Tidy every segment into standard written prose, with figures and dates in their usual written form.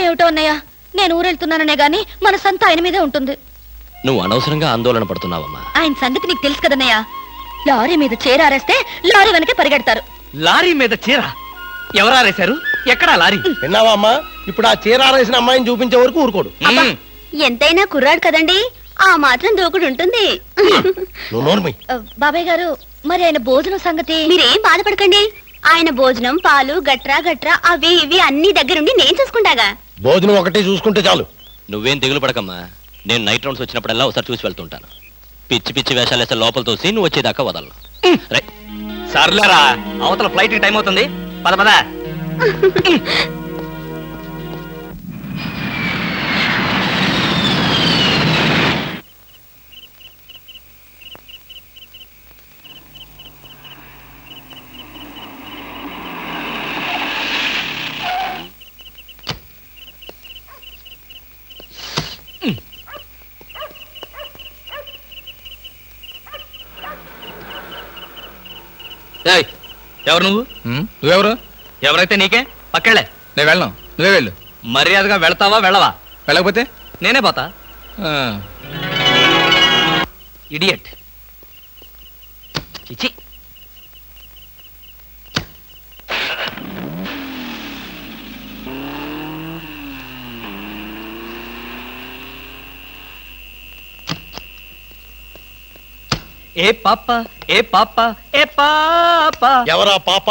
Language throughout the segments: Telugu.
ఏమిటో అన్నయ్య, నేను ఊరెళ్తున్నాననే గాని మనసంతా ఆయన మీదే ఉంటుంది. నువ్వు అనవసరంగా ఆందోళన పడుతున్నావమ్మా. ఆయన సంగతి నీకు తెలుసు కదన్నయ్య. లారీ మీద చీరారేస్తే లారీ వెనకే పరిగెడతారు. లారీ మీద చీర ఎవరారేశారు? ఎక్కడా లారీ? విన్నావా అమ్మా? ఇప్పుడు ఆ చీరారేసిన అమ్మాయిని చూపించే వరకు ఊరుకోడు. ఎంతైనా కుర్రాడు కదండి, ఆ మాత్రం దూకుడు ఉంటుంది. నువ్వు నోర్మి. బాబాయ్ గారు, మరి ఆయన భోజనం సంగతి? మీరేం బాధపడకండి, ఆయన భోజనం పాలు గట్రా గట్రా అవి ఇవి అన్ని దగ్గరుండి నేను చూసుకుంటాగా. భోజనం ఒకటి చూసుకుంటే చాలు. నువ్వేం దిగులు పడకమ్మా. నేను నైట్ రౌండ్స్ వచ్చినప్పుడల్లా ఒకసారి చూసి వెళ్తుంటాను. పిచ్చి పిచ్చి వేషాలు వేస్తే లోపల తోసి నువ్వు వచ్చేదాకా వదలను. సర్లేరా, అవతల ఫ్లైట్ టైం అవుతుంది. పద పద. ఎవరు నువ్వు? నువ్వెవరు? ఎవరైతే నీకే, పక్కెళ్ళే. నేను వెళ్ళను, నువ్వే వెళ్ళు. మర్యాదగా వెళ్తావా వెళ్ళవా? వెళ్ళకపోతే నేనే పోతా. ఆ. ఇడియట్. చిచి. ఏ పాప ఏ పాప ఏ పాప. ఎవరా పాప?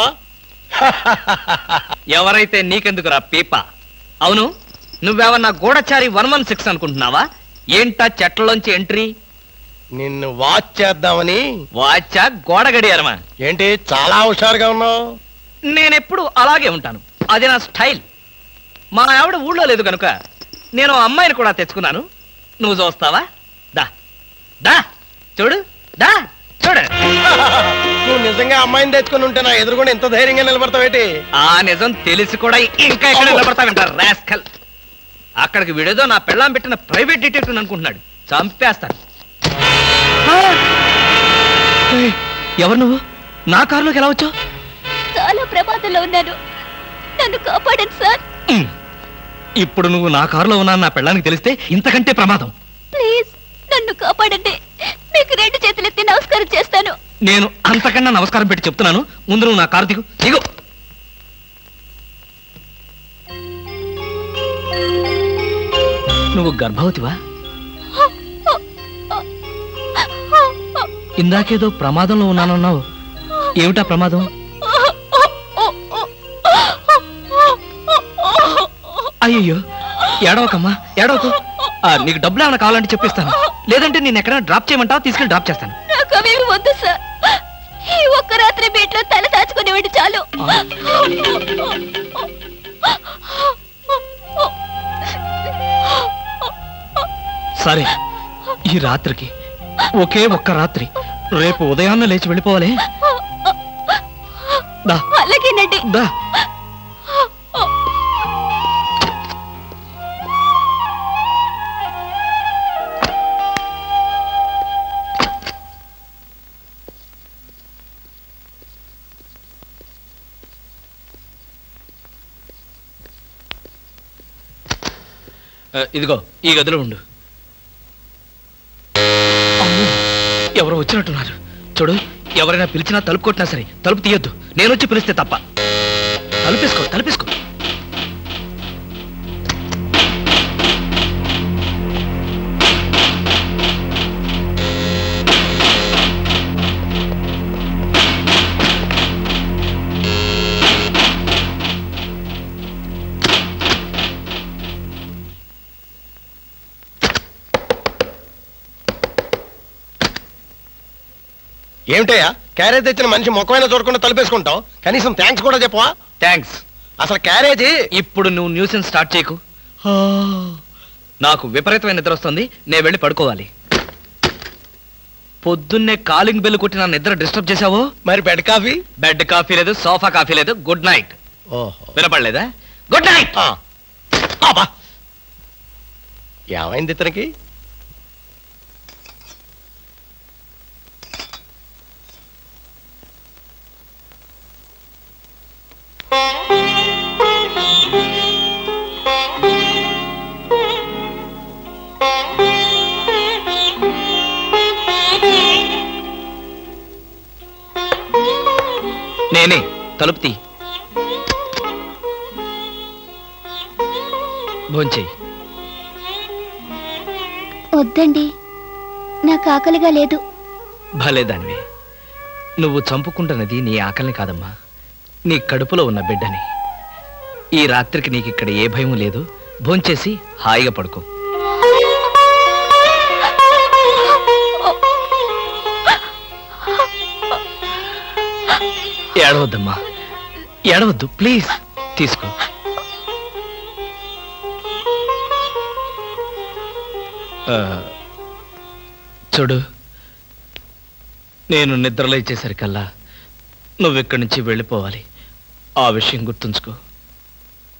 ఎవరైతే నీకెందుకురా పీప? అవును, నువ్వేమన్నా గూఢచారి 116 అనుకుంటున్నావా? ఏంటా చెట్లలోంచి ఎంట్రీ? నిన్ను వాచ్ చేద్దామని. వాచా గోడ గడియారమా? ఏంటి చాలా హుషారుగా ఉన్నావు? నేనెప్పుడు అలాగే ఉంటాను, అది నా స్టైల్. మా ఆవిడ ఊళ్ళో లేదు కనుక నేను అమ్మాయిని కూడా తెచ్చుకున్నాను. నువ్వు చూస్తావా? దా దా చూడు, దా చూడు. నువ్వు నిజంగా అమ్మాయిని తెచ్చుకుని ఉంటే నా ఎదురుగుండా ఎంత ధైర్యంగా నిలబడతావేటి? ఆ నిజం తెలిసి కూడా ఇంకా ఎక్కడ నిలబడతావంటారు రాస్కల్. అక్కడికి విడేదో నా పెళ్ళాం పెట్టిన ప్రైవేట్ డిటెక్టివ్ అనుకుంటున్నాడు. చంపేస్తాను. ఎవరు నువ్వు? నా కారులోకి ఎలా వచ్చావు? చాలా ప్రమాదంలో ఉన్నాను, నన్ను కాపాడండి సార్. ఇప్పుడు నువ్వు నా కారులో ఉన్నా నా పెళ్ళానికి తెలిస్తే ఇంతకంటే ప్రమాదం. ప్లీజ్ నన్ను కాపాడండి, మీకు 2 చేతులెత్తి నమస్కారం చేస్తాను. నేను అంతకన్నా నమస్కారం పెట్టి చెప్తున్నాను, ముందు నువ్వు నా కారు దిగు. దిగు. నువ్వు గర్భవతివా? ఇందాకేదో ప్రమాదంలో ఉన్నానన్నావు. ఏమిటా ప్రమాదం? అయ్యో, ఏడవకమ్మా, ఏడవకు. నీకు డబ్బులు ఏమైనా కావాలంటే చెప్పిస్తాను, లేదంటే నేను ఎక్కడైనా డ్రాప్ చేయమంటావా? తీసుకెళ్ళి డ్రాప్ చేస్తాను. నాకు అవేమి వద్దు సార్, ఈ ఒక్క రాత్రి బీట్లో తల దాచుకునేవాడి చాలు. సరే, ఈ రాత్రికి ఒకే ఒక్క రాత్రి, రేపు ఉదయాన్నే లేచి వెళ్ళిపోవాలి. దా అలాగేనండి. దా. ఇదిగో ఈ గదిలో ఉండు. అమ్మో, ఎవరో వచ్చినట్టున్నారు. చూడు, ఎవరైనా పిలిచినా తలుపు కొట్టినా సరే తలుపు తీయొద్దు. నేను వచ్చి పిలిస్తే తప్ప. తలుపేసుకో, తలుపేసుకో. ఏమిటయ్యా, క్యారేజ్ తెచ్చిన మనిషి ముఖమైనా చూడకుండా తలుపేసుకుంటావు? కనీసం థ్యాంక్స్ కూడా చెప్పవా? థ్యాంక్స్. అసలు క్యారేజీ. ఇప్పుడు నువ్వు న్యూసెన్స్ స్టార్ట్ చేయకు. నాకు విపరీతమైన నిద్ర వస్తుంది, నేను వెళ్ళి పడుకోవాలి. పొద్దున్నే కాలింగ్ బెల్ కొట్టి నా నిద్ర డిస్టర్బ్ చేశావో. మరి బెడ్ కాఫీ? బెడ్ కాఫీ లేదు, సోఫా కాఫీ లేదు. Good night. ఓహో, వినపడలేదా? Good night. ఏమైంది ఇతనికి? నేనే. తలుపు తీ. భోంచేయి. వద్దండి, నాకు ఆకలిగా లేదు. భలేదానివి. నువ్వు చంపుకుంటున్నది నీ ఆకలిని కాదమ్మా, నీ కడుపులో ఉన్న బిడ్డని. ఈ రాత్రికి నీకు ఇక్కడ ఏ భయం లేదు. భోంచేసి హాయిగా పడుకో. ఏడవద్దమ్మా, ఏడవద్దు ప్లీజ్. తీసుకో. చూడు, నేను నిద్రలేచేసరికల్లా నువ్వెక్కడి నుంచి వెళ్ళిపోవాలి. ఆ విషయం గుర్తుంచుకో.